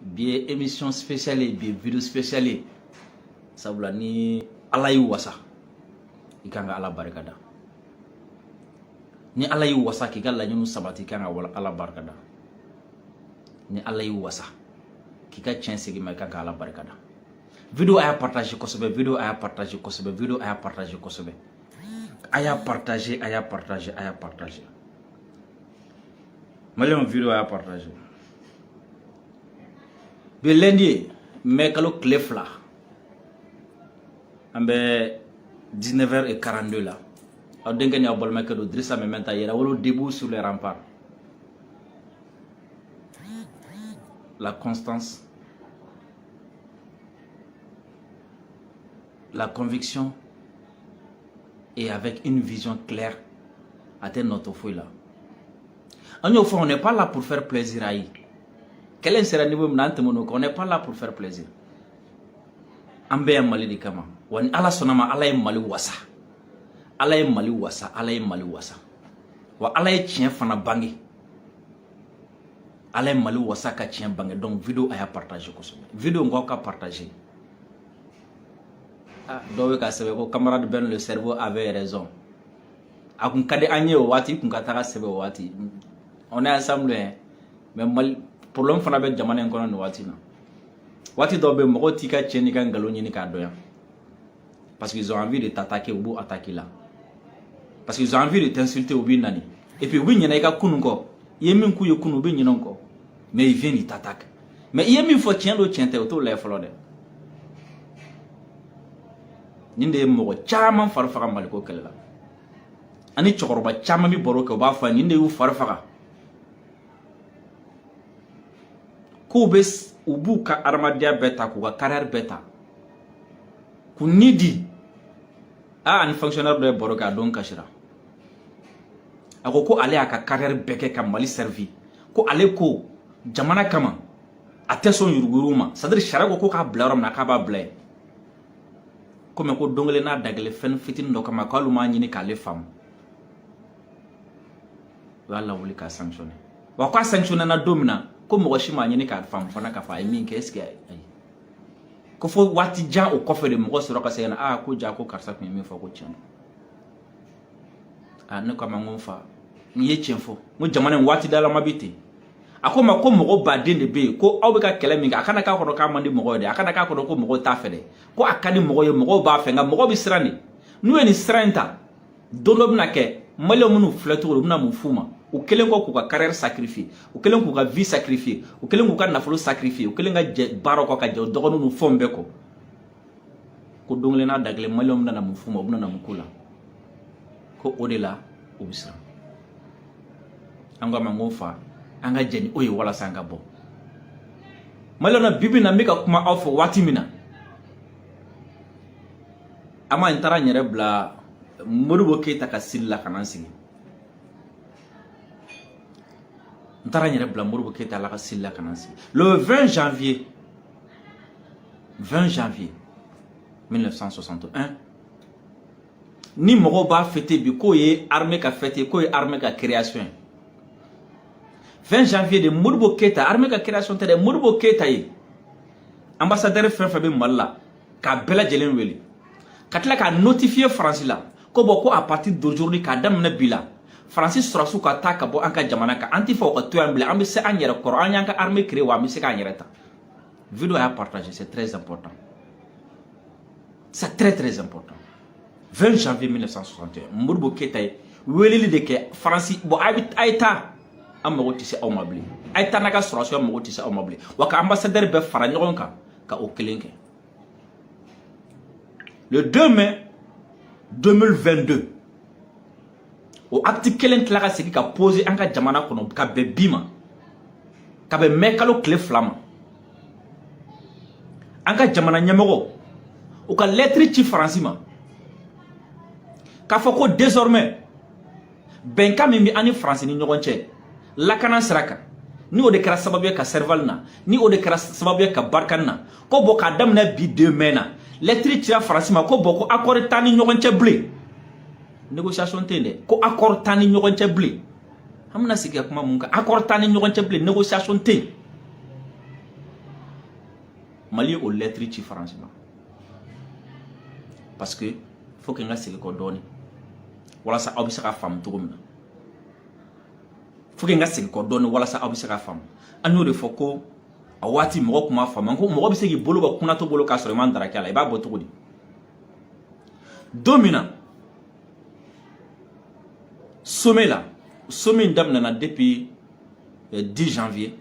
Bien émission spéciale bien vidéo spéciale sabula ni ala yi wasa ikanga ala barkada ni ala yi wasa ki galla nyunu sabati kanga wala ala barkada ni ala yi wasa ki ka chance gi kanga ala barkada vidéo aya partager kosobe vidéo aya partager kosobe vidéo aya partager kosobe aya partager malion vidéo aya partager be lundi mais kalo clefla ambe 19h42 là au dengen ya bol makado Drissa Mementa yera wolo debout sur les remparts. La constance, la conviction et avec une vision claire atteint notre fouille là. On n'est pas là pour faire plaisir à lui. Quel sera le niveau on n'est pas là pour faire plaisir. Ambe ya mali di kama wani ala sonama ala ye mali wasa ala ye mali wasa ala ye mali wasa wa ala ye tiɲɛ fana bange ala ye mali wasa ka tiɲɛ bange donc vidéo aya partager kosɛbɛ vidéo ngaw ka partager dɔw bɛ ka sɛbɛn ko camarade Ben le cerveau avait raison a kun ka di an ye o waati kun ka taga sɛbɛn o waati on est ensemble mais mali problème fana bɛ jamana in kɔnɔ nin waati na wati do be mogo tika cheni kan ngalo nyini ka doya parce qu'ils ont envie de t'attaquer ou attaquer là parce qu'ils ont envie de t'insulter ou bien nani et puis oui nyana ka kununko yemin ku yekunu be nyinonko mais ils viennent ils t'attaquent mais yemin fo tien do tiente auto le folo de ninde mogo chama farfaga maliko kelela ani chokoroba chama mi boroke ba fa ninde yu farfaga ko bes ubu ka armadia beta ku ka carrière beta ku nidi an fonctionnaire de boroka don kashira ako ko ale aka carrière beke ka mali servi ko ale ko jamana kama ateson yuruguruma sadri sharago ko ka blarom na ka ba blay comme ko dongale na dagle fen fitin do kama ko luma nyini ka le fam wala wuli ka sanctionner wa ko sanctionner na domina ko mo shima nyini ka fam fana ka fa min ke eske ay ko fo wati ja o ko fere mo so roka sena ko ja ko karsa ko mi fo ko chen ne ko ma ngon fa ni ye chen fo mo jamana wati dala mabiti akoma ko mo ba de be ko aw be ka kele min akana ka ko ka mandi mo de akana ka ko mo ta fede ko akani mo ye mo ba fe nga mo bi srani nu eni sranta dono bna ke malo munu fleto bna mu fuma o kelen ko ka carrière sacrifier o kelen ko ka vie sacrifier o kelen ko ka nafolo sacrifier o kelen ga baro ko ka je dogonu nu fombe ko dongle na dagle malom na mu fuma buna na mu kula ko odela o bisra anga mangofa anga jeni oyi wala sanga bo malona bibi na mika kuma ofo watimina ama intara nyere bla modubo ke takasilla kanansi le 20 janvier 1961 ni mogo ba fêté bi ko ye armée ka fêté ko ye armée ka création 20 janvier de Modibo Keïta armée ka création tede Modibo Keïta ye ambassadeur Fefe Malla ka bela jelen weli katla ka notifier France la ko boko à partir d'aujourd'hui ka damna bila Francis Surasu ka ta ka bo anka jamana ka antifa ko to amble ambe se anyere koro anyanka armée créé wa mi se ka anyere ta vidéo à partager c'est très important c'est très important 20 janvier 1961 Modibo Keïta weleli de ke Francis bo aita amago tisi aw mabli aita naka Surasu amago tisi aw mabli wa ka ambassadeur be fara nyogon ka o kelenke le 2 mai 2022 o acte kelen tlaga segi ka poser anga jamana kono ka be bima ka be mekalo clé flama anga jamana nyamego o ka lettre ci francima ka foko désormais ben ka mi ani france ni nyogonche lakana sraka ni o de kra sababu ka servalna ni o de kra sababu ka barkanna ko bo ka damna bi 2 mena lettre ci francima ko boko accord tani nyogonche blé négociation tende ko accord tani ñogon ci blé amna sigi ak ma mun ka accord tani ñogon ci blé négociation té Mali aux lettres ci France parce que faut que nga sigi ko doni wala sa obisa ka fam to gomna faut que nga sigi ko doni wala sa obisa ka fam anu de foko awati mo kuma fam ko mo obisa gi bolo ba kuna to bolo ka so man dara kala e ba boto godi domina sommet là sommet damna depuis 10 janvier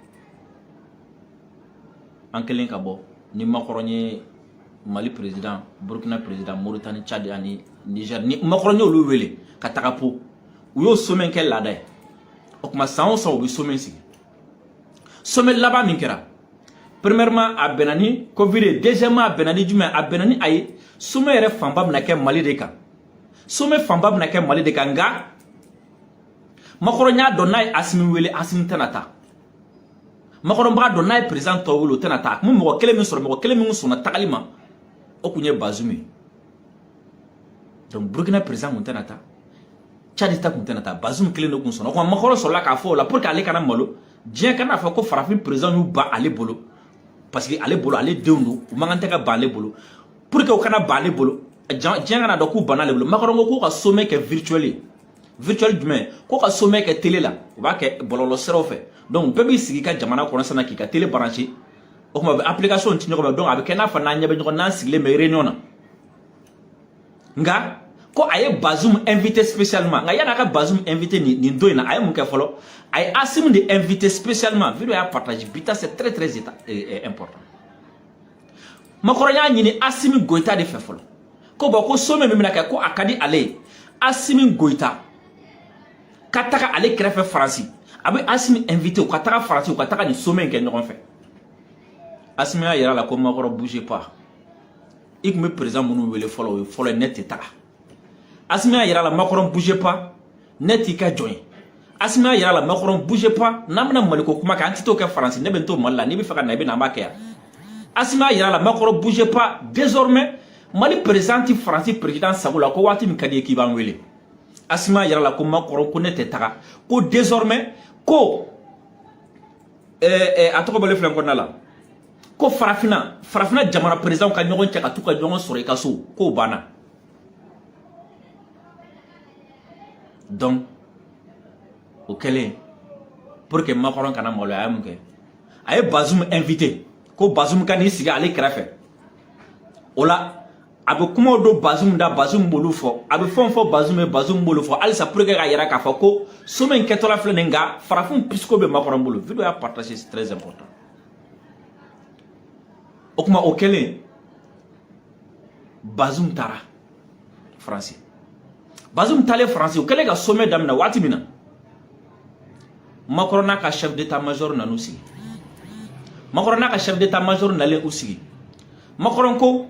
en kelen ka bo ni makoronye Mali président Burkina président Mauritanie Tchad ani Niger ni makoronye olu wele ka taga po uyo sommet kel la day o kuma san o bi sommet si sommet là-bas min kera premièrement a benani covid deuxièmement a benani juma a benani ay sommet re famba na ke Mali de ka sommet famba na ke Mali de ka nga makoronya donay asimi wele asimi tanata makoron ba donay président tawulo tanata mu mo kele min soro mo kele min sona takalima o kunye bazumi donc Burkina président mun tanata Tchad ta kun tanata bazum kele no kun sona ko makoro so la ka fo la pour que ale kana malo bien kana fa ko farafin président yu ba ale bolo parce que ale bolo ale deundu o mangante ka ba ale bolo pour que o kana ba ale bolo bien kana do ku bana ale bolo makoron ko ka sommet que virtuel demain ko ka sommet que télé là o ba ke bololo sero fait donc bébé sigi ka jamana ko sana ki ka télé branché o kuma application ti ñoko donc avec na fa na ñebe ñoko nan sigle me réunion na nga ko aye Bazoum invité spécialement nga yana ka Bazoum invité ni doina aye mun ke folo aye asim de invité spécialement vidéo ya partage bita c'est très important makoronya ñini Assimi Goïta de fe folo ko ba ko sommet memina ka ko akadi ale Assimi Goïta kataka ale krefe France abe Assimi invité au kataka France au kataka ni sommet ke ñokon fait Assimi a yara la ko makoro bougez pas ik me présent munu wele folo net eta Assimi a yara la makoro bougez pas net ka join Assimi a yara la makoro bougez pas namna maliko kuma ka antito ke France ne bento malla ni bi faka na be na ba ke Assimi a yara la makoro bougez pas désormais Mali présente France président Sagola ko wati mi kadi ki ban wele Assimi a yara la ko makoro ko net eta ko désormais ko atoko bele flan ko nala ko farafina jamana président ka ñogon cɛ ka tu ka ñogon sɔrɔ i ka so ko bana donc o kɛlen pour que Macron kana malo a ye mun kɛ a ye Bazoum invité ko Bazoum ka n'i sigi ale kɛrɛfɛ o la a bɛ kumaw do Bazoum da Bazoum b'olu fɔ a bɛ fɛn fɔ Bazoum ye Bazoum b'olu fɔ halisa pour que ka yira k'a fɔ ko sommet in kɛtɔla filɛ nin nka farafin pisiko bɛ Macron bolo vidéo y'a partagé c'est très important o kuma o kelen Bazoum tara France Bazoum tale France o kelen ka sommet damina waati mina Macron n'a ka chef d'état-major nanu sigi Macron n'a ka chef d'état-major nalen u sigi Macron ko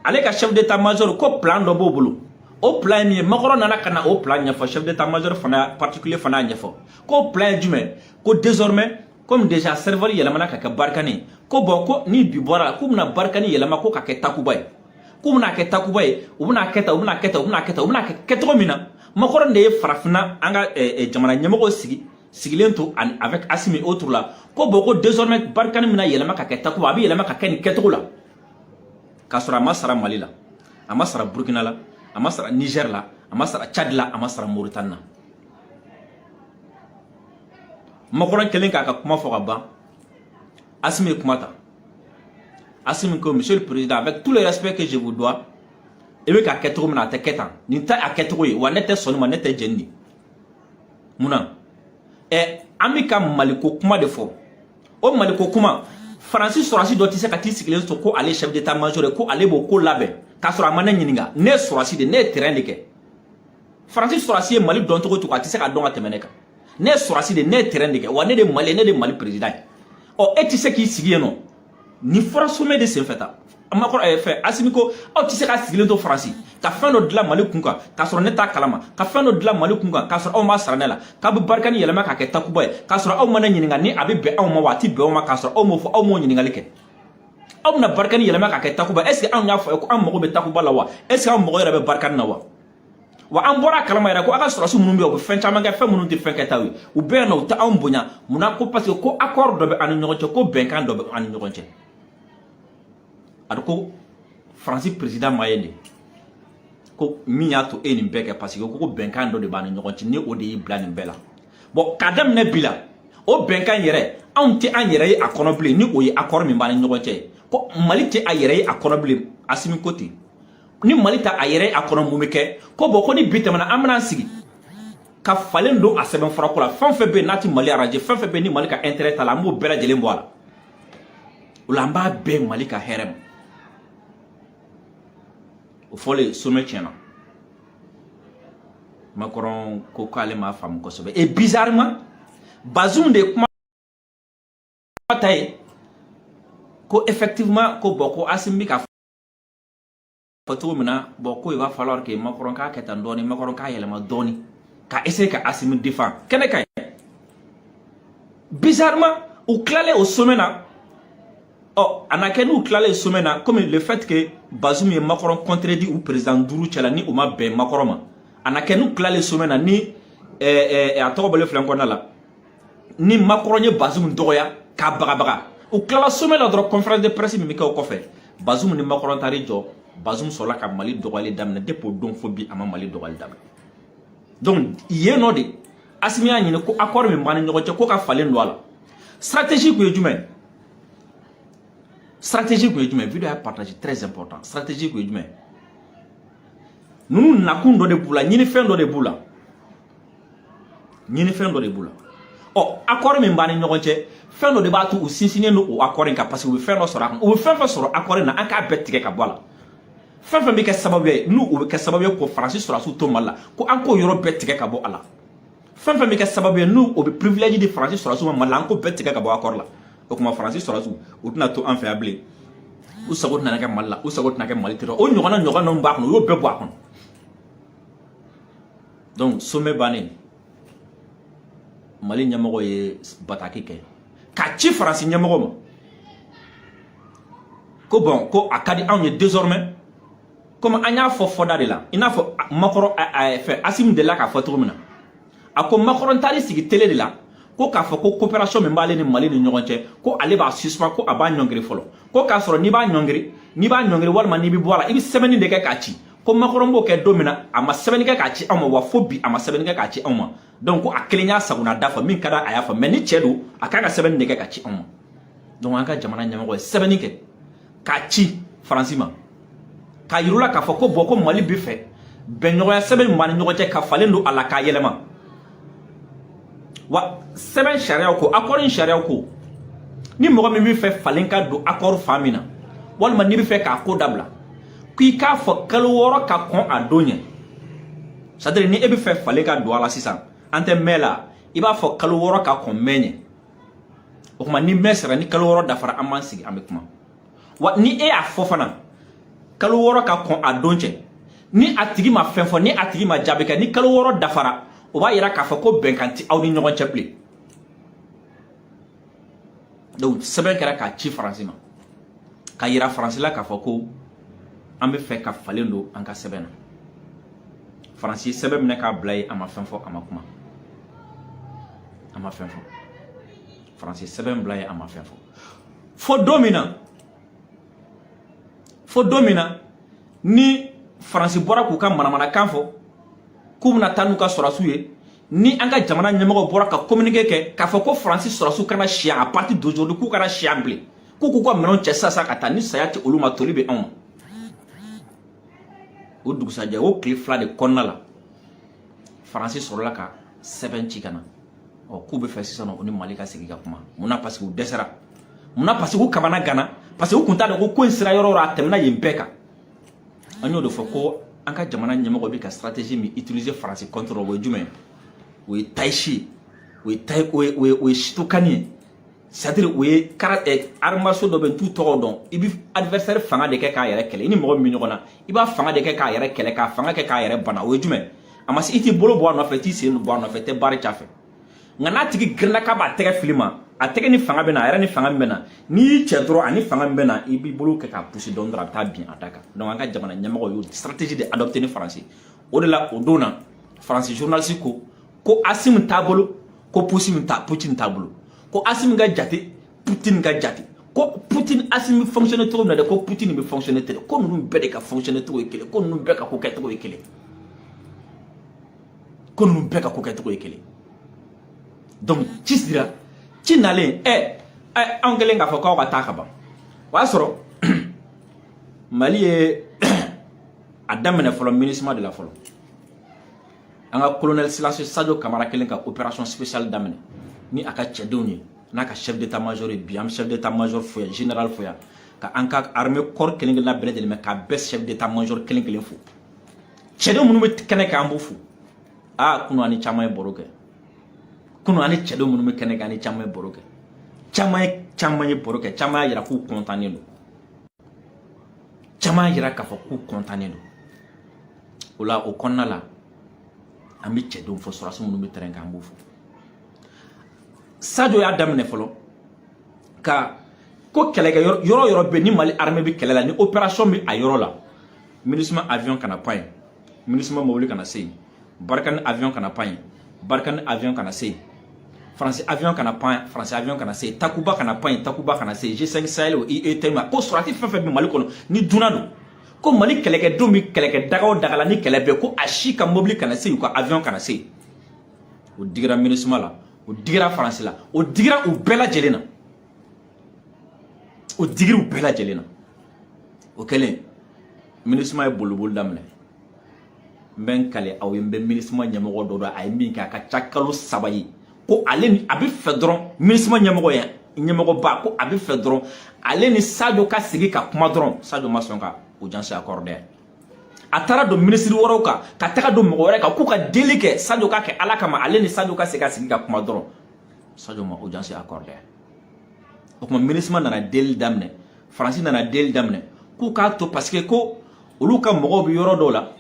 ale ka chef d'état-major ko plan do bo bolo o plan mi Macron nana kana o plan ɲɛfɔ chef d'état-major fana particulier fana ɲɛfɔ ko plan jumɛn ko désormais comme déjà serveur yɛlɛmana ka kɛ Barkani ko bon ko ni bi bɔra ko bɛna Barkani yɛlɛma ko ka kɛ Takuba ye ko bɛna kɛ Takuba ye u bɛna kɛ tan u bɛna kɛ tan u bɛna kɛ tan u bɛna kɛ cogo min na Macron de ye farafina an ka jamana ɲɛmɔgɔw sigilen to avec Assimi autre la ko bon ko désormais Barkani bɛna yɛlɛma ka kɛ Takuba a bɛ yɛlɛma ka kɛ nin kɛcogo la k'a sɔrɔ a ma sara Mali la a ma sara Burkina la a ma sara Niger la a ma sara Tchad la a ma sara Mauritanie na Macron kelen k'a ka kuma fɔ ka ban Assimi kuma ta Assimi ko monsieur le président avec tout le respect que je vous dois e bɛ ka kɛ cogo min na a tɛ kɛ tan nin tɛ a kɛcogo ye wa ne tɛ sɔn nin ma ne tɛ jɛn nin munna an bɛ ka Maliko kuma de fɔ o Maliko kuma Faransi sɔrɔsi dɔ tɛ se ka t'i sigilen to ko ale chef d'état-major ye ko ale b'o ko labɛn k'a sɔrɔ a ma ne ɲininka ne ye sɔrɔsi de ne ye terrain de kɛ Faransi sɔrɔsi ye Mali dɔn cogo a tɛ se ka dɔn ka tɛmɛ ne kan ne ye sɔrɔsi de ne ye terrain de kɛ wa ne de Mali ne de Mali président ye e tɛ se k'i sigi yen nɔ ni fɔra sommet de senfɛ ta fɛ Assimi ko aw tɛ se ka sigilen to Faransi ka fɛn dɔ dilan Mali kun kan k'a sɔrɔ ne t'a kalama ka fɛn dɔ dilan Mali kun kan k'a sɔrɔ aw ma sara ne la k'a bɛ Barkani yɛlɛma k'a kɛ Takuba ye k'a sɔrɔ aw ma ne ɲininka ni a bɛ bɛn aw ma wa a tɛ bɛn aw ma k'a sɔrɔ aw m'o fɔ aw m'o ɲininkali kɛ aw bɛna Barkani yɛlɛma k'a kɛ Takuba est ce que anw y'a fɔ ko an mago bɛ Takuba la wa est ce que anw mago yɛrɛ bɛ Barkani na wa wa an bɔra kalama yɛrɛ ko a ka sɔrɔsi minnu bɛ yen u bɛ fɛn caman kɛ fɛn minnu tɛ fɛn kɛtaw ye u bɛɛ yan nɔ u tɛ anw bonya munna ko parce que ko accord dɔ bɛ an ni ɲɔgɔn cɛ ko bɛnkan dɔ bɛ an ni ɲɔgɔn cɛ ko France président Mayende ko min y'a to e nin bɛɛ kɛ parce que ko bɛnkan dɔ de b'a ni ɲɔgɔn cɛ ni o de y'i bila nin bɛɛ la bon k'a daminɛ bi la o bɛnkan yɛrɛ anw tɛ an yɛrɛ ye a kɔnɔ bilen ni o ye accord min b'a ni ɲɔgɔn cɛ ko Mali tɛ a yɛrɛ ye a kɔnɔ bilen Assimi ko ten ni Mali ta a yɛrɛ ye a kɔnɔ mun bɛ kɛ ko bon ko ni bi tɛmɛna an bɛna sigi ka falen don a sɛbɛnfura ko la fɛn fɛn bɛ yen n'a tɛ Mali arranger fɛn fɛn bɛ yen ni Mali ka intérêt t'a la an b'o bɛɛ lajɛlen bɔ a la o la an b'a bɛɛ Mali ka hɛrɛ ma o fɔlen sommet tiɲɛna Macron ko k'ale m'a faamu kosɛbɛ et bizarrement Bazoum de kuma ta ye ko effectivement ko bon ko Assimi ka fɔ cogo min na bon ko il va falloir que Macron k'a kɛ tan dɔɔni Macron k'a yɛlɛma dɔɔni ka essayer ka Assimi défend kɛnɛ ka ɲi bizarrement u tilalen o sommet na a na kɛ n'u tilalen sommet na comme le fait que Bazoum ye Macron contredit ou président duuru cɛla ni u ma bɛn Macron ma a na kɛ n'u tilalen sommet na ni a tɔgɔ bɔlen filɛ n kɔnɔna la ni Macron ye Bazoum dɔgɔya k'a bagabaga u tilala sommet la dɔrɔn conférence de presse min bɛ kɛ o kɔfɛ Bazoum ni Macron taar'i jɔ Bazoum sɔrɔla ka Mali dɔgɔyali daminɛ depuis o don fo bi a ma Mali dɔgɔyali daminɛ donc yen nɔ de Assimi y'a ɲini ko accord min b'an ni ɲɔgɔn cɛ ko ka falen don a la stratégie kun ye jumɛn stratégie kun ye jumɛn vidéo y'a partagé très important stratégie kun ye jumɛn ninnu nakun dɔ de b'u la ɲinifɛn dɔ de b'u la ɲinifɛn dɔ de b'u la accord min b'an ni ɲɔgɔn cɛ fɛn dɔ de b'a to u sinsinnen don o accord in kan parce que u bɛ fɛn dɔ sɔrɔ a kan u bɛ fɛn fɛn sɔrɔ accord in na an k'a bɛɛ tigɛ ka bɔ a la fɛn fɛn bɛ kɛ sababu ye n'u o bɛ kɛ sababu ye ko Faransi sɔrɔdasiw to Mali la ko an k'o yɔrɔ bɛɛ tigɛ ka bɔ a la fɛn fɛn bɛ kɛ sababu ye n'u o bɛ privilège di Faransi sɔrɔdasiw ma Mali la an k'o bɛɛ tigɛ ka bɔ accord la o tuma Faransi sɔrɔdasiw u tɛna to an fɛ yan bilen u sago tɛna kɛ Mali la u sago tɛna kɛ Mali territoire o ɲɔgɔnna ninnu b'a kɔnɔ u y'o bɛɛ bɔ a kɔnɔ donc sommet bannen Mali ɲɛmɔgɔ ye bataki kɛ ka ci Faransi ɲɛmɔgɔ ma ko bon ko a ka di anw ye désormais comme an y'a fɔ fɔda de la i n'a fɔ Macron fɛ Assimi delila k'a fɔ cogo min na a ko Macron taar'i sigi télé de la ko k'a fɔ ko coopération min b'ale ni Mali ni ɲɔgɔn cɛ ko ale b'a suspend ko a b'a ɲɔngiri fɔlɔ ko k'a sɔrɔ n'i b'a ɲɔngiri walima n'i bɛ bɔ a la i bɛ sɛbɛnni de kɛ k'a ci ko Macron b'o kɛ don min na a ma sɛbɛnni kɛ k'a ci anw ma wa fo bi a ma sɛbɛnni kɛ k'a ci anw ma donc ko a kelen y'a sagona da fɔ min ka d'a a y'a fɔ mais ni cɛ don a kan ka sɛbɛnni de kɛ k'a ci anw ma donc an ka jamana ɲɛmɔgɔ ye sɛbɛnni kɛ k'a ci Faransi ma k'a yir'u la k'a fɔ ko bon ko Mali bɛ fɛ bɛnɲɔgɔnya sɛbɛn min b'an ni ɲɔgɔn cɛ ka falen don a la k'a yɛlɛma wa sɛbɛn sariyaw ko accord in sariyaw ko ni mɔgɔ min bɛ fɛ falen ka don accord fan min na walima n'i bɛ fɛ k'a ko dabila k'i k'a fɔ kalo 6 ka kɔn a don ɲɛ c'est à dire ni e bɛ fɛ falen ka don a la sisan an tɛ mɛn la i b'a fɔ kalo 6 ka kɔn mɛn ɲɛ o kuma ni mɛn sera ni kalo 6 dafara an b'an sigi an bɛ kuma wa ni e y'a fɔ fana kalo 6 ka kɔn a don cɛ ni a tigi ma fɛn fɔ ni a tigi ma jaabi kɛ ni kalo 6 dafara o b'a yira k'a fɔ ko bɛnkan tɛ aw ni ɲɔgɔn cɛ bilen donc sɛbɛn kɛra k'a ci Faransi ma ka yira Faransi la k'a fɔ ko an bɛ fɛ ka falen don an ka sɛbɛn na Faransi ye sɛbɛn minɛ k'a bila yen a ma fɛn fɔ a ma kuma a ma fɛn fɔ Faransi ye sɛbɛn bila yen a ma fɛn fɔ fo don min na ni Faransi bɔra k'u ka manamanakan fɔ k'u bɛna taa n'u ka sɔrɔdasiw ye ni an ka jamana ɲɛmɔgɔ bɔra ka communiqué kɛ k'a fɔ ko Faransi sɔrɔdasiw kana si à partir d'aujourd'hui k'u kana si yan bilen k'u k'u ka minɛnw cɛ sisan ka taa ni saya tɛ olu ma toli bɛ anw ma o dugusajɛ o tile 2 de kɔnɔna la Faransi sɔrɔla ka sɛbɛn ci ka na k'u bɛ fɛ sisan o ni Mali ka sigi ka kuma mun na parce que u dɛsɛra mun na parce que u kamana gana parce que u kun t'a dɔn ko in sera yɔrɔ o yɔrɔ a tɛmɛna yen bɛɛ kan an y'o de fɔ ko an ka jamana ɲɛmɔgɔ bɛ ka stratégie min utiliser Faransi contre o ye jumɛn o ye Taïchi o ye Chitokani ye c'est-à-dire o ye armaso dɔ bɛ t'u tɔgɔ dɔn i bɛ adversaire fanga de kɛ k'a yɛrɛ kɛlɛ i ni mɔgɔ min bɛ ɲɔgɔn na i b'a fanga de kɛ k'a yɛrɛ kɛlɛ k'a fanga kɛ k'a yɛrɛ bana o ye jumɛn a ma se i t'i bolo bɔ a nɔfɛ t'i sen bɔ a nɔfɛ tɛ baara ca fɛ nka n'a tigi girinna k'a b'a tɛgɛ fili ma a tɛgɛ ni fanga bɛ na a yɛrɛ ni fanga min bɛ na n'i y'i cɛ dɔrɔn ani fanga min bɛ na i b'i bolo kɛ k'a pusi dɔɔnin dɔrɔn a bɛ taa bin a da kan donc an ka jamana ɲɛmɔgɔ y'o stratégie de adopté ni Faransi o de la o don na Faransi journaliste ko Assimi t'a bolo ko Poutine t'a bolo ko Assimi ka jate Poutine ka jate ko Poutine Poutine asimi fonctionner trop de ko Poutine be fonctionner trop ko nous bede ka fonctionner trop ekele ko nous be ka ko ka trop ekele ko nous be ka ko ka trop ekele donc tisira tinale angele nga fo ko ka ta ka ba wa soro Mali est adamene folo ministre de la folo anga colonel Silasio Sadio Camara kelen ka opération spéciale damene ni aka tchedoni n'a ka chef d'état-major et bien chef d'état-major foya général foya ka anka armée corps kelen na bele de me ka best chef d'état-major kelen fo chedo munu me kene ka ambufu kuno ani chama e boroke kuno ani chedo munu me kene ka ani chama e boroke chama e boroke chama yira ku kontané do chama yira ka fo ku kontané do ola o konna la ami chedo fo sora so munu me terrain ka ambufu Sadio ya damne folo ka ko kelega yoro be ni Mali armée bi kelela ni opération bi a yoro la ministre avion kana pain ministre mobile kana sey barkan avion kana pain barkan avion kana sey français avion kana pain français avion kana sey takuba kana pain takuba kana sey G5 Sahel o IETMA ko sorati fefe bi Mali kono ni dunado ko Mali kelege domi kelege dagaw dagala ni kelebe ko ashi ka mobile kana sey ko avion kana sey o digra ministre la o digira France la o digira u bela jelena o digira u bela jelena o kelen ministre e bolobol damne men kale aw yembe ministre nyamoko do ay min ka ka chakalo sabayi ko ale ni abi fedron ministre nyamoko ya nyamoko ba ko abi fedron ale ni Sadio ka sigi ka kuma dron Sadio masonka audience accordée atara do ministre woro ka taka do mogore ka ku ka delike Sadio ka ke alaka ma ale ni Sadio ka sigi ka kuma dron Sadio ma audience accordée o kuma ministre nana del damne France nana del damne ku ka to parce que ko olu ka mogo bi yoro do la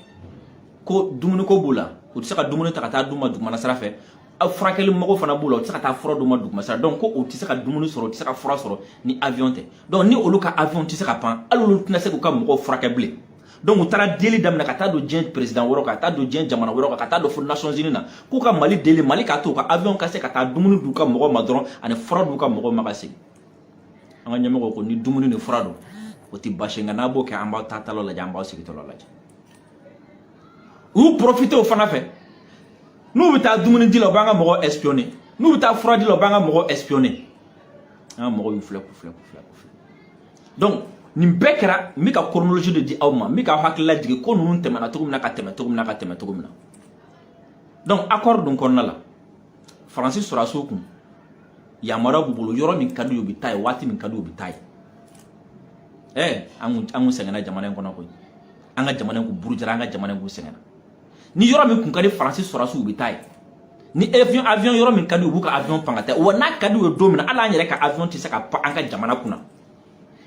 ko dumuni ko bula o tse ka dumuni ta ka ta duma duguma na sarafe a furakeli mogo fana bula o tse ka ta fura duma duguma sara donc ko o tse ka dumuni soro o tse ka fura soro ni avion te donc ni olu ka avion tse ka pan alolu tna se ko ka mogo furake ble donc o tara deli damna ka ta do dien président woro ka ta do dien jamana woro ka ta do fo Nations Unies na ko ka Mali deli Mali ka to ka avion ka se ka ta dumuni du ka mogo madron ani fura du ka mogo makasi anga nyamo ko ni dumuni ni fura do o ti bashenga na bo ke amba tatalo la jamba sikitolo la ou profiter au fana fait nous bita dumuni di lo banga mogo espionner nous bita fura di lo banga mogo espionner mogo yu fle donc ni bekera mi ka chronologie de di awma mi ka hakla dige ko nun temana tugumna ka tugumna donc accord dun konna la Francis sura sokun ya mara bubulu yoro min kadu yobi tay wati min kadu yobi tay angu sengena jamana kono ko anga jamana ko burujara anga jamana ko sengena ni yoro min kun kadi Francis sura su yobi tay ni avion yoro min kadu yobu ka avion pangata wona kadu yo domina ala nyere ka avion ti saka pa anga jamana kuna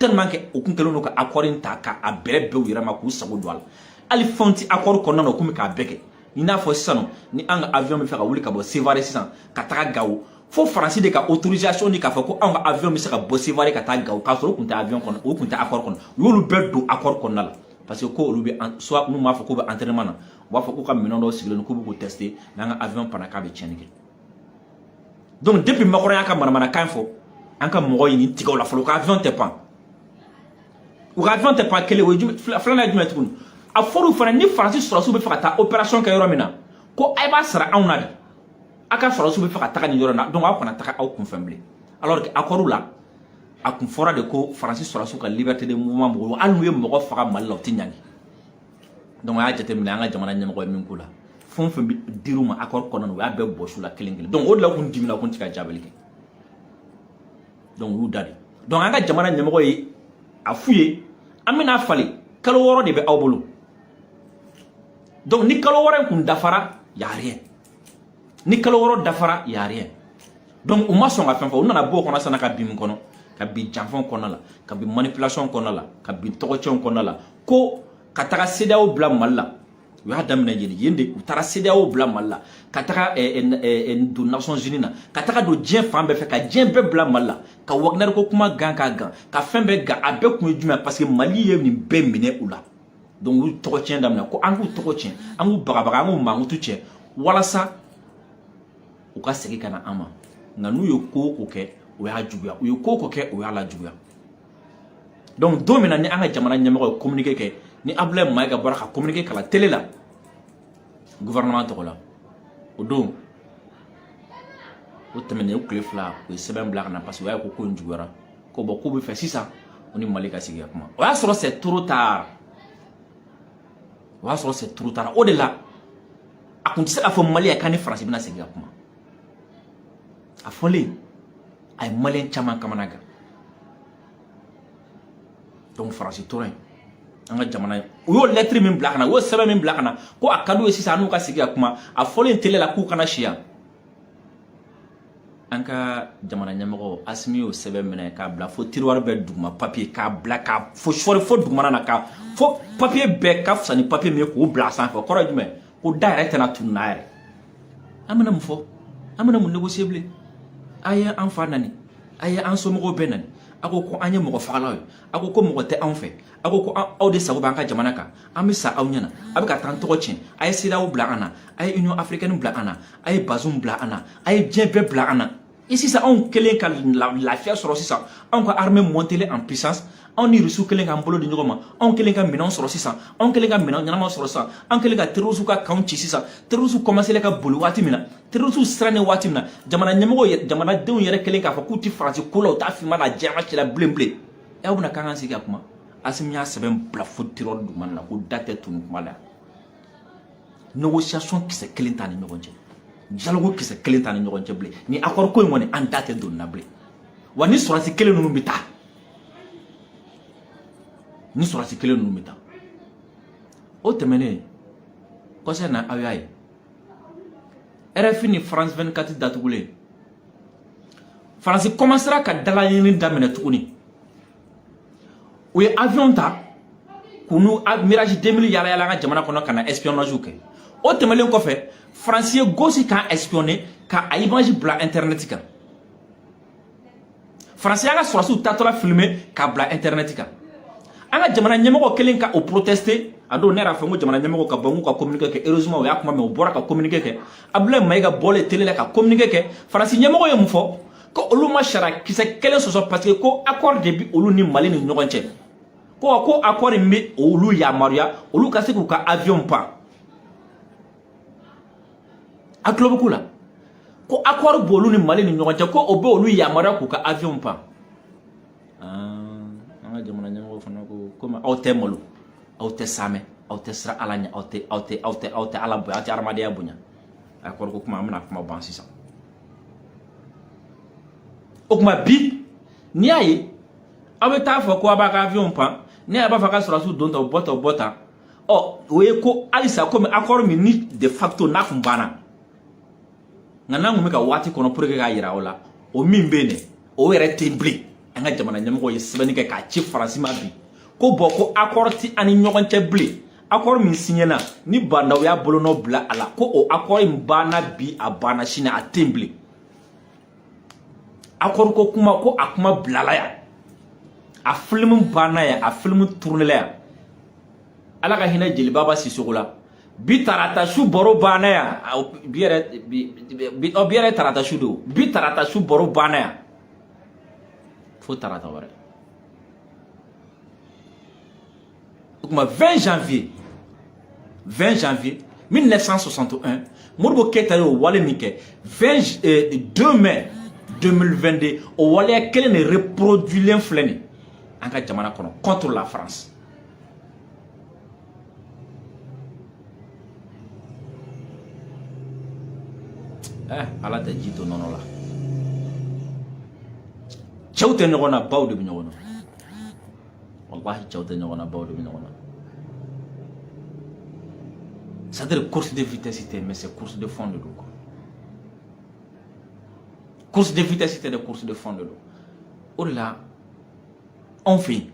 tellement que o kun kelo no ka accord ta ka a bere be wira ma ku sago dwal ali fonti accord kono no kumi ka beke ni na fo sano ni anga avion mi faka wuli ka bo Sévaré 600 ka taka gawo fo France de ka autorisation ni ka fa ko anga avion mi saka bo Sévaré ka taka gawo ka so kun ta avion kono o kun ta accord kono yolu be do accord kono la parce que ko lu be soit nous ma fa ko be entraînement na wa fa ko ka minondo siglo ko bu tester na nga avion pana ka be chenike donc depuis makoro ya ka mana kan fo anka mo yini tigaw la fo ka avion te pan o avion te pan kele o flana djuma tukun a foru fana ni Francis sura su be fa ta opération ka yoro mina ko ay ba sara awna de aka sura su be fa ta ni yoro na donc a kona ta aw kun femble alors que akoru la a kun fora de ko Francis sura su ka liberté de mouvement mo anu ye mo fa mal lo tinyangi donc a jete mi nga jamana nyam ko min kula fon fon bi diruma accord kono ya be bo sula kelengel donc o la kun dimina kun tika jabelike donc wu dadi donc anga jamana nyam ko yi a fuye amina fali kalo woro de be awbulu donc ni kalo woro kun dafara ya rien ni kalo woro dafara ya rien donc o ma son ga fenfo on na bo kono sana ka bim kono ka bi janfon kono la ka bi manipulation kono la ka bi tokochon kono la ko ka taga CEDEAO bla malla yo ha damna yene yende utara CEDEAO bla malla ka taga do Nations Unies na ka taga do dien fambe fe ka dien be bla malla ka Wagner ko kuma gan ka fembe ga abe kun juma parce que Mali ye ni be mine ula donc u tokotien damna ko angu tokotien angu bagabaga angu mangu tuche wala sa u ka segi kana ama nganu yo ko ke o ya juguya o yo ko ke o ya la juguya donc don min na ni an ka jamana ɲɛmɔgɔ ye communiqué kɛ ni Abdoulaye Mayiga bɔra ka communiqué kala télé la gouvernement tɔgɔ la o don o tɛmɛnen o tile fila o ye sɛbɛn bila ka na parce que o y'a ye ko in juguyara ko bon k'u bɛ fɛ sisan o ni Mali ka sigi ka kuma o y'a sɔrɔ c'est trop tard o y'a sɔrɔ c'est trop tard o de la a kun tɛ se k'a fɔ Mali ye k'an ni Faransi bɛna sigi ka kuma a fɔlen a ye Maliyɛn caman kamana gan donc Faransi tora yen an ka jamana ye o y'o lettre min bila ka na o y'o sɛbɛn min bila ka na ko a ka d'u ye sisan n'u ka sigi ka kuma a fɔlen télé la k'u kana si yan an ka jamana ɲɛmɔgɔ Asimi y'o sɛbɛn minɛ k'a bila fo tiroir bɛɛ duguma papier k'a bila k'a fo sɔri fo dugumana na ka fo papier bɛɛ ka fisa ni papier min ye k'o bila a sanfɛ o kɔrɔ ye jumɛn ko da yɛrɛ tɛna tunu n'a yɛrɛ an bɛna mun fɔ an bɛna mun négocier bilen a ye an fa nani a ye an somɔgɔw bɛɛ nani a ko an ye mɔgɔ fagalaw ye a ko mɔgɔ tɛ anw fɛ a ko aw de sago b'an ka jamana kan an bɛ sa aw ɲɛna a bɛ ka taa an tɔgɔ tiɲɛ a ye CEDEAO bila an na a ye Union africaine bila an na a ye Bazoum bila an na a ye diɲɛ bɛɛ bila an na et sisan anw kelen ka lafiya sɔrɔ sisan anw ka armée montée en puissance anw ni Russiw kelen k'an bolo di ɲɔgɔn ma anw kelen ka minɛnw sɔrɔ sisan anw kelen ka minɛn ɲɛnama sɔrɔ sisan anw kelen ka terroristes ka camp ci sisan terroristes commencé ka boli waati min na terroristes sirannen waati min na jamana ɲɛmɔgɔw jamanadenw yɛrɛ kelen k'a fɔ k'u tɛ Faransi ko la u t'a f'i ma na diɲɛ ka cɛla bilen bilen aw bɛna k'an ka sigi ka kuma Asimi y'a sɛbɛn bila fo tiroir dugumana na ko da tɛ tunu kuma la négociation kisɛ kelen t'a ni ɲɔgɔn cɛ dialogue kisɛ kelen t'a ni ɲɔgɔn cɛ bilen ni accord ko in kɔni an da tɛ don na bilen wa ni sɔrɔdasi kelen ninnu bɛ taa ni sɔrɔdasi kelen ninnu bɛ taa o tɛmɛnen kɔsɛ na aw y'a ye RFI ni France 24 datugulen Faransi commencera ka dalaɲini daminɛ tuguni u ye avion ta k'u n'u Mirage 2000 yala yala an ka jamana kɔnɔ ka na espionnage kɛ o tɛmɛlen kɔfɛ Faransi ye gosi k'a espionner ka a image bila internet kan Faransi y'an ka sɔrɔdasiw tatɔla filmer k'a bila internet kan an ka jamana ɲɛmɔgɔ kelen ka o protester a don ne yɛrɛ fɛ n ko jamana ɲɛmɔgɔ ka bɔ n k'u ka communiqué kɛ heureusement o y'a kuma mɛn o bɔra ka communiqué kɛ Abdoulaye Mayiga bɔlen télé la ka communiqué kɛ Faransi ɲɛmɔgɔ ye mun fɔ ko olu ma sariya kisɛ kelen sɔsɔ parce que ko accord de bi olu ni Mali ni ɲɔgɔn cɛ ko accord in bɛ olu yamaruya olu ka se k'u ka avion pan a tulo bɛ k'u la ko accord b'olu ni Mali ni ɲɔgɔn cɛ ko o bɛ olu yamaruya k'u ka avion pan an ka jamana ɲɛmɔgɔ fana ko komi aw tɛ malo aw tɛ saamɛ aw tɛ sira Ala ɲɛ aw tɛ Ala bonya aw tɛ adamadenya bonya accord ko kuma an bɛna kuma ban sisan o kuma bi n'i y'a ye aw bɛ taa fɔ ko a b'a ka avion pan ne yɛrɛ b'a fɔ a ka sɔrɔdasiw don ta o bɔ ta o ye ko halisa komi accord min ni de facto n'a kun banna nka n'an kun bɛ ka waati kɔnɔ pour que k'a yira aw la o min bɛ yen dɛ o yɛrɛ tɛ bilen an ka jamana ɲɛmɔgɔ ye sɛbɛnni kɛ k'a ci Faransi ma bi ko bɔn ko accord ti ani ɲɔgɔn cɛ bilen accord min signé na ni bandaw y'a bolonɔ bila a la ko o accord in banna bi a banna sini a tɛ yen bilen accord ko kuma ko a kuma bilala yan a film banna yan a film tournela yan Ala ka hinɛ Jelibaba Sisoko la bi tarata su baro banna yan bi yɛrɛ tarata su do bi tarata su baro banna yan fo tarata wɛrɛ o kuma 20 janvier 1961 Modibo Keïta y'o wale min kɛ 2 mai 2022 o waleya kelen de reproduilen filɛ nin an ka jamana kɔnɔ contre la France Ala tɛ ji to nɔnɔ la cɛw tɛ ɲɔgɔn na baw de bɛ ɲɔgɔn na wallahi cɛw tɛ ɲɔgɔn na baw de bɛ ɲɔgɔn na c'est-à-dire course de vitesse tɛ mais c'est course de fond de don quoi course de vitesse tɛ de course de fond de don o de la anw fɛ yen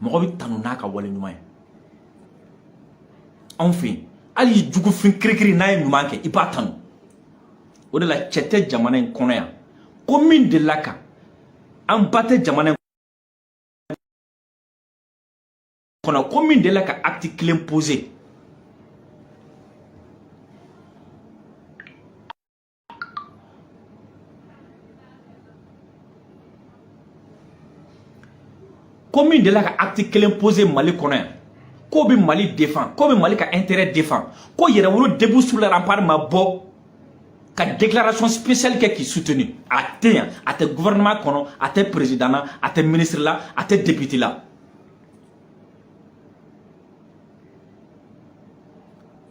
mɔgɔ bɛ tanu n'a ka wale ɲuman ye anw fɛ yen hali jugufin kirikiri n'a ye ɲuman kɛ i b'a tanu o de la cɛ tɛ jamana in kɔnɔ yan ko min delila ka an ba tɛ jamana in kɔnɔ ko min delila ka acte kelen poser Combien de la ka acte kelen posé Mali kono yan ko bi Mali défend ko bi Mali ka intérêt défend ko yɛrɛ wolo debout sur le rempart ma bɔ ka déclaration spéciale qui soutenu a tɛ yan a tɛ gouvernement kɔnɔ a tɛ président na a tɛ ministre la a tɛ député la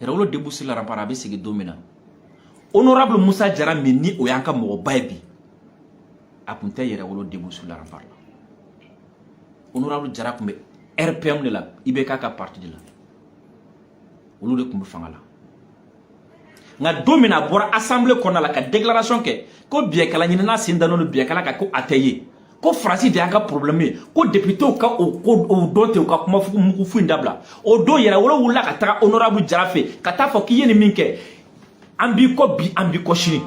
yɛrɛ wolo debout sur le rempart a bɛ sigi don min na honorable Moussa Diarra min ni o y'an ka mɔgɔba ye bi a tun tɛ yɛrɛ wolo debout sur le rempart la honorable Diarra tun bɛ RPM de la IBK ka parti de la olu de tun bɛ fanga la nka don min a bɔra assemblée kɔnɔna la ka déclaration kɛ ko biɲɛkala ɲinina sen dalen don biɲɛkala kan ko a tɛ ye ko Faransi de y'an ka problème ye ko députés ka o dɔn ten u ka kuma mugu fu in dabila o don yɛrɛ wolo wulila ka taga honorable Diarra fɛ ka taa fɔ k'i ye nin min kɛ an b'i kɔ bi an b'i kɔ sini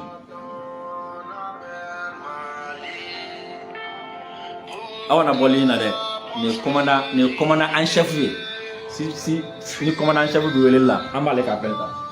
aw na bɔli na dɛ ni commandant en chef ye si ni commandant en chef bɛ wele la an b'ale ka appel ta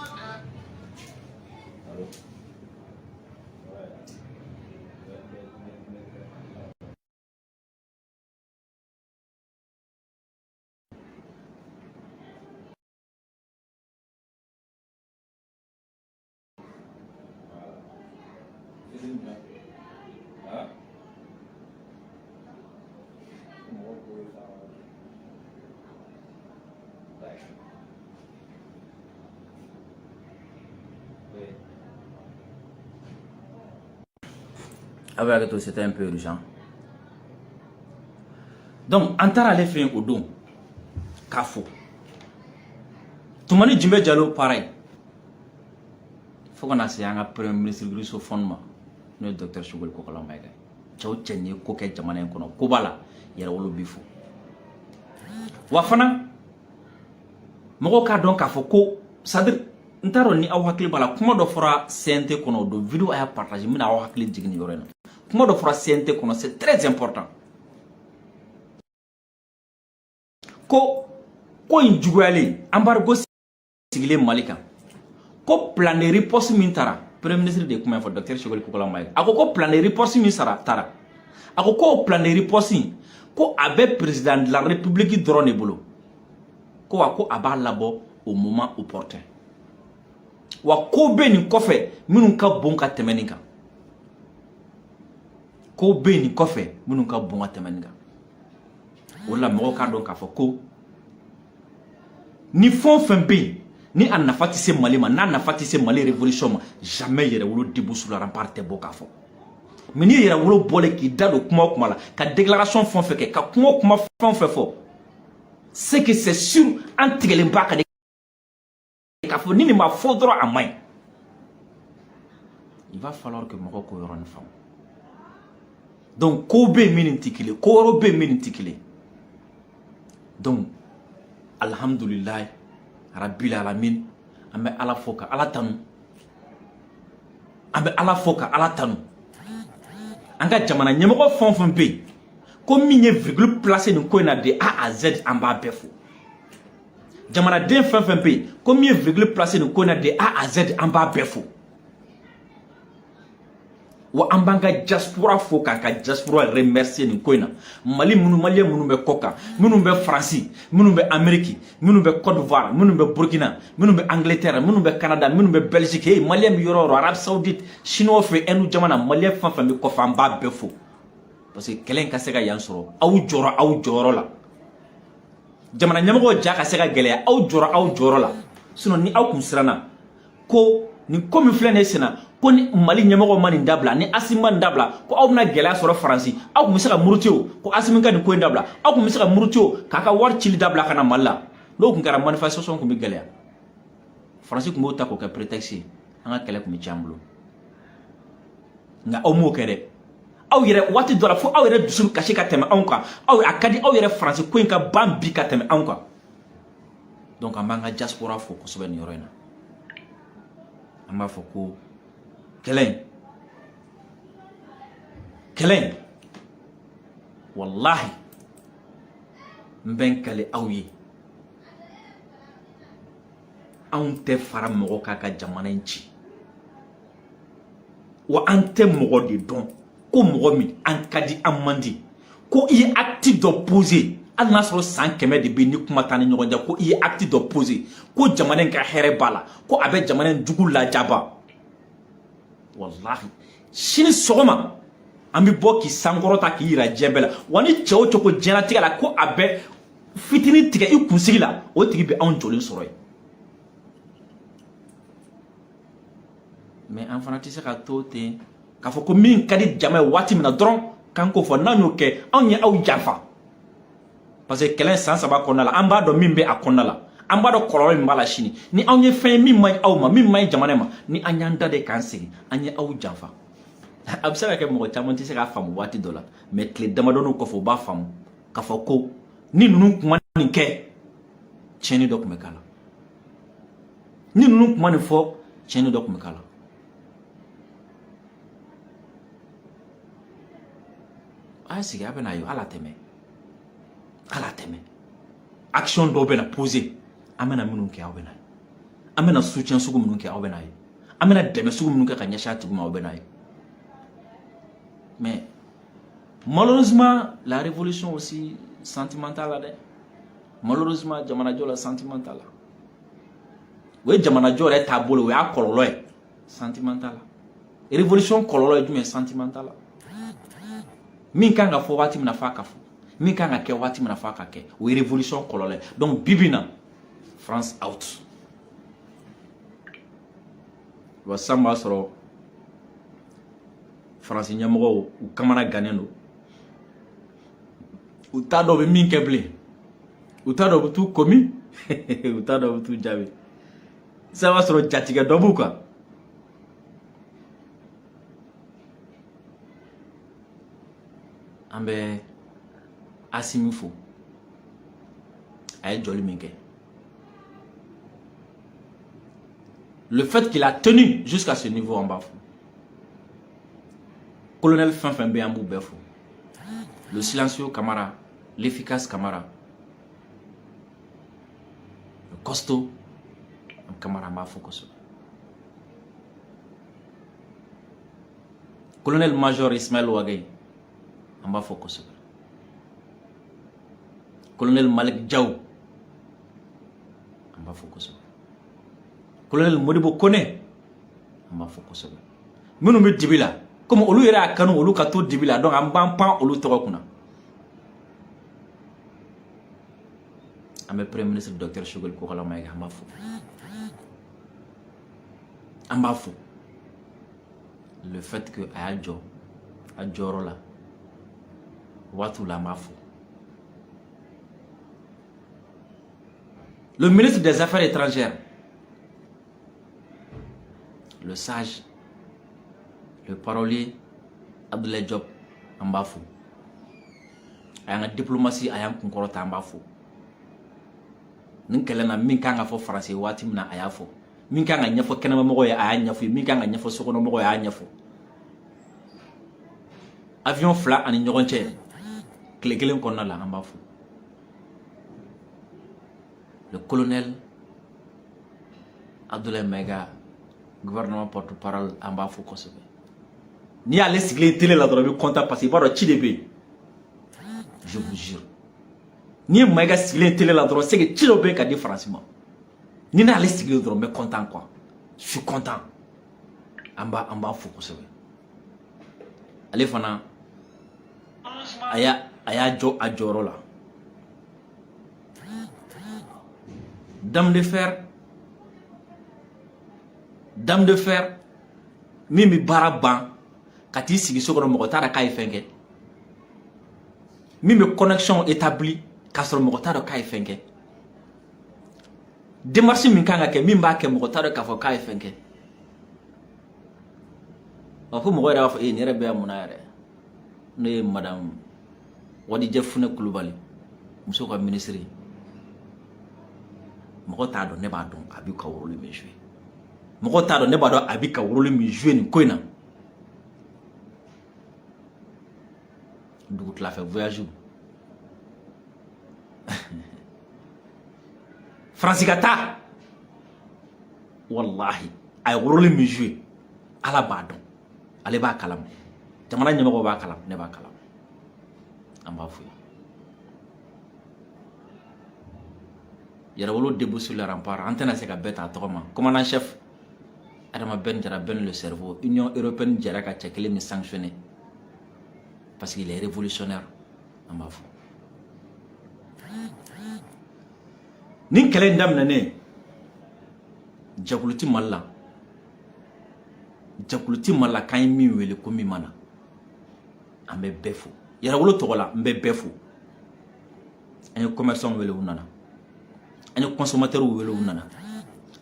avec tout c'était un peu urgent donc en taara ale fɛ o don k'a fɔ Toumani Jimbe Diallo pareil fo kana se an ka premier ministre russophone ma n'o ye docteur Choguel Kokala Maïga cɛw cɛ ni ko kɛ jamana in kɔnɔ ko b'a la yɛrɛ wolo bi fo wa fana mɔgɔw k'a dɔn k'a fɔ ko c'est-à-dire n t'a dɔn ni aw hakili b'a la kuma dɔ fɔra CNT kɔnɔ o don vidéo a y'a partager n bɛna aw hakili jigin nin yɔrɔ in na kuma dɔ fɔra CNT kɔnɔ c'est très important ko in juguyalen embargo sigilen Mali kan ko plan de riposte min taara premier ministre de kuma fɔ docteur Choguel Kokala Maïga a ko plan de riposte min taara a ko plan de riposte ko a bɛ président de la république dɔrɔn de bolo ko wa ko a b'a labɔ au moment opportun wa ko bɛ nin kɔfɛ minnu ka bon ka tɛmɛ nin kan ko bɛ nin kɔfɛ minnu ka bon ka tɛmɛ nin kan o la mɔgɔw k'a dɔn k'a fɔ ko ni fɛn o fɛn bɛ yen ni a nafa tɛ se Mali ma n'a nafa tɛ se Mali révolution ma jamais yɛrɛ wolo debout sur le rempart tɛ bɔ k'a fɔ mais ni yɛrɛ wolo bɔlen k'i da don kuma o kuma la ka déclaration fɛn o fɛn kɛ ka kuma o kuma fɛn o fɛn fɔ c'est que c'est sûr an tigɛlen ba ka de k'a fɔ ni nin ma fɔ dɔrɔn a maɲi il va falloir que mɔgɔw k'o yɔrɔnin faamu donc ko bɛ yen min ni tɛ kelen ko wɛrɛw bɛ yen min ni tɛ kelen donc alhamdulilayi rabbil alamin an bɛ ala fo ka ala tanu an bɛ ala fo ka ala tanu an ka jamana ɲɛmɔgɔ fɛn o fɛn bɛ yen ko min ye virgule placé nin ko in na de A à Z an b'a bɛɛ fo jamanaden fɛn o fɛn bɛ yen ko min ye virgule placé nin ko in na de A à Z an b'a bɛɛ fo wa an b'an ka diaspora fo k'an ka diaspora remercier nin ko in na malien minnu bɛ kɔ kan minnu bɛ Faransi minnu bɛ Amérique minnu bɛ Côte d'Ivoire minnu bɛ Burkina minnu bɛ Angleterre minnu bɛ Canada minnu bɛ Belgique malien bɛ yɔrɔ o yɔrɔ Arabie Saoudite chinois fɛ Inde jamana malien fɛn o fɛn bɛ kɔfɛ an b'a bɛɛ fo parce que kɛlɛ in ka se ka yan sɔrɔ aw jɔra aw jɔyɔrɔ la jamana ɲɛmɔgɔw ja ka se ka gɛlɛya aw jɔra aw jɔyɔrɔ la sinon ni aw kun siranna ko nin ko min filɛ nin ye senna ko ni Mali ɲɛmɔgɔw ma nin dabila ni Assimi ma nin dabila ko aw bɛna gɛlɛya sɔrɔ Faransi aw kun bɛ se ka muruti o ko Assimi ka nin ko in dabila aw kun bɛ se ka muruti o k'a ka wari cili dabila ka na Mali la n'o kun kɛra manifestation kun bɛ gɛlɛya Faransi kun b'o ta k'o kɛ prétexte ye an ka kɛlɛ kun bɛ tiɲɛ an bolo nka aw m'o kɛ dɛ aw yɛrɛ waati dɔ la fo aw yɛrɛ dusu kasi ka tɛmɛ anw kan aw a ka di aw yɛrɛ Faransi ko in ka ban bi ka tɛmɛ anw kan donc an b'an ka diaspora fo kosɛbɛ nin yɔrɔ in na an b'a fɔ ko kɛlɛ in wallahi n bɛ n kale aw ye anw tɛ fara mɔgɔ k'a ka jamana in ci wa an tɛ mɔgɔ de dɔn ko mɔgɔ min an ka di an man di ko i ye acte dɔ poser hali n'a sɔrɔ san 100 de bɛ ni kuma t'an ni ɲɔgɔn cɛ ko i ye acte dɔ poser ko jamana in ka hɛrɛ b'a la ko a bɛ jamana in jugu lajaba wallahi sini sɔgɔma an bɛ bɔ k'i sankɔrɔta k'i yira diɲɛ bɛɛ la wa ni cɛ o cɛ ko diɲɛlatigɛ la ko a bɛ fitinin tigɛ i kunsigi la o tigi bɛ anw jɔlen sɔrɔ yen mais an fana tɛ se ka to ten k'a fɔ ko min ka di jama ye waati min na dɔrɔn k'an k'o fɔ n'an y'o kɛ anw ye aw janfa parce que kɛlɛ san 3 kɔnɔna la an b'a dɔn min bɛ a kɔnɔna la an b'a dɔn kɔlɔlɔ min b'a la sini ni anw ye fɛn ye min man ɲi aw ma min man ɲi jamana ma ni an y'an da de k'an sigi an ye aw janfa a bɛ se ka kɛ mɔgɔ caman tɛ se k'a faamu waati dɔ la mais tile damadɔnin kɔfɛ u b'a faamu k'a fɔ ko ni ninnu kuma nin kɛ tiɲɛni dɔ tun bɛ k'a la ni ninnu kuma nin fɔ tiɲɛni dɔ tun bɛ k'a la a sigi a bɛ na ye ala tɛmɛ action dɔw bɛ na poser an bɛna minnu kɛ aw bɛ na ye an bɛna soutien sugu minnu kɛ aw bɛ na ye an bɛna dɛmɛ sugu minnu kɛ ka ɲɛsin a tigi ma aw bɛ na ye mais malheureusement la révolution aussi sentimentale la dɛ malheureusement jamanajɔ la sentimental la o ye jamanajɔ yɛrɛ taabolo o y'a kɔlɔlɔ ye sentimental la révolution kɔlɔlɔ ye jumɛn sentimental la min kan ka fɔ waati min na f'a ka fɔ min kan ka kɛ waati min na f'a ka kɛ o ye révolution kɔlɔlɔ ye donc bibi na France out wa san b'a sɔrɔ France ɲɛmɔgɔw u kamana gannen don u t'a dɔn u bɛ min kɛ bilen u t'a dɔn u bɛ t'u komi u t'a dɔn u bɛ t'u jaabi sisan b'a sɔrɔ jatigɛ dɔ b'u kan an bɛ Assimi fo a ye jɔli min kɛ le fait qu'il a tenu jusqu'à ce niveau en bas fo colonel fɛn fɛn bɛ an b'u bɛɛ fo le silencieux Camara l'efficace Camara le costaud Camara an b'a fo kosɛbɛ colonel major Ismaël Ouagaye an b'a fo kosɛbɛ colonel Malik Diaw an b'a fo kosɛbɛ colonel Modibo Kone an b'a fo kosɛbɛ minnu bɛ dibi la comme olu yɛrɛ y'a kanu olu ka to dibi la donc an b'an pan olu tɔgɔ kunna an bɛ premier ministre docteur Choguel Kokala Mayiga an b'a fo an b'a fo le fait que a y'a jɔ a jɔyɔrɔ la waatiw la an b'a fo le ministre des Affaires étrangères le sage le parolier Abdoulaye Diop an b'a fo a y'an ka diplomatie a y'an kunkɔrɔta an b'a fo nin kɛlɛ na min kan ka fɔ faransi waati min na a y'a fɔ min kan ka ɲɛfɔ kɛnɛmamɔgɔw ye a y'a ɲɛfɔ min kan ka ɲɛfɔ sokɔnɔmɔgɔw ye a y'a ɲɛfɔ avion 2 ani ɲɔgɔn cɛ tile 1 kɔnɔna la an b'a fo le colonel Abdoulaye Mayiga gouvernement porte-parole an b'a fo kosɛbɛ n'i y'ale sigilen télé la dɔrɔn i bɛ content parce que i b'a dɔn ci de bɛ yen je vous jure n'i ye Mayiga sigilen télé la dɔrɔn c'est que ci dɔ bɛ yen ka di faransi ma ni n'ale sigilen dɔrɔn n bɛ content quoi je suis content an b'a fo kosɛbɛ ale fana a y'a jɔ a jɔyɔrɔ la dame de fer min bɛ baara ban ka t'i sigi so kɔnɔ mɔgɔ t'a dɔn k'a ye fɛn kɛ min bɛ connexion établi k'a sɔrɔ mɔgɔ t'a dɔn k'a ye fɛn kɛ démarche min kan ka kɛ min b'a kɛ mɔgɔ t'a dɔn k'a fɔ k'a ye fɛn kɛ ɔ ko mɔgɔ yɛrɛ b'a fɔ nin yɛrɛ bɛ yan mun na yɛrɛ ne ye madame Wadijɛ Funɛ Kulubali muso ka ministre mɔgɔ t'a dɔn ne b'a dɔn a bɛ ka rôle min jouer mɔgɔ t'a dɔn ne b'a dɔn a bɛ ka rôle min jouer nin ko in na dugutilafɛ voyage Faransi ka taa wallahi a ye rôle min jouer ala b'a dɔn ale b'a kalama jamana ɲɛmɔgɔ b'a kalama ne b'a kalama an b'a fo Yarawolo debout sur le rempart an tɛna se ka bɛɛ ta tɔgɔ ma commandant chef Adama Ben Jara Ben le cerveau Union européenne jɛra ka cɛ kelen min sanctionné parce qu'il est révolutionnaire an b'a fo nin kɛlɛ in daminɛnen jakulu ti Mali la k'an ye min wele ko min mana an bɛ bɛɛ fo Yarawolo tɔgɔ la n bɛ bɛɛ fo an ye commerçants wele u nana an ye consommateurs wele u nana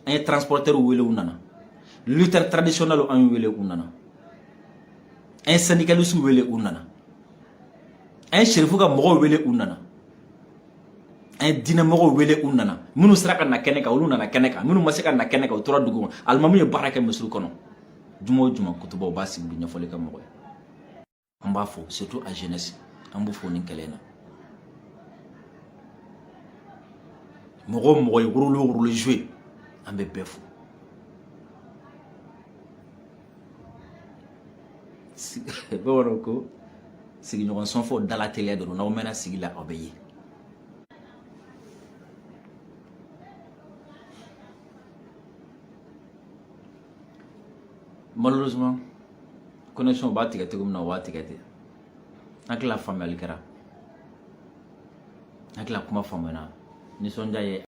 an ye transporteurs wele u nana lutteurs traditionnels an wele u nana an ye syndicalistes wele u nana an ye sherifu ka mɔgɔw wele u nana an ye diinɛmɔgɔw wele u nana minnu sera ka na kɛnɛ kan olu nana kɛnɛ kan minnu ma se ka na kɛnɛ kan u tora dugu kɔnɔ alimamu ye baara kɛ misiri kɔnɔ juma o juma kutubaw b'a sigi u bɛ ɲɛfɔli kɛ mɔgɔ ye an b'a fo surtout a jeunesse an b'u fo nin kɛlɛ in na mɔgɔ o mɔgɔ ye rôle joué an bɛ bɛɛ fo bamananw ko sigiɲɔgɔnsɔn fo dala teliya dɔrɔn n'aw mɛnna sigi la aw bɛ ye malheureusement connexion b'a tigɛ cogo min na o b'a tigɛ ten an hakili la faamuyali kɛra an hakili la kuma faamuyana nisɔndiya ye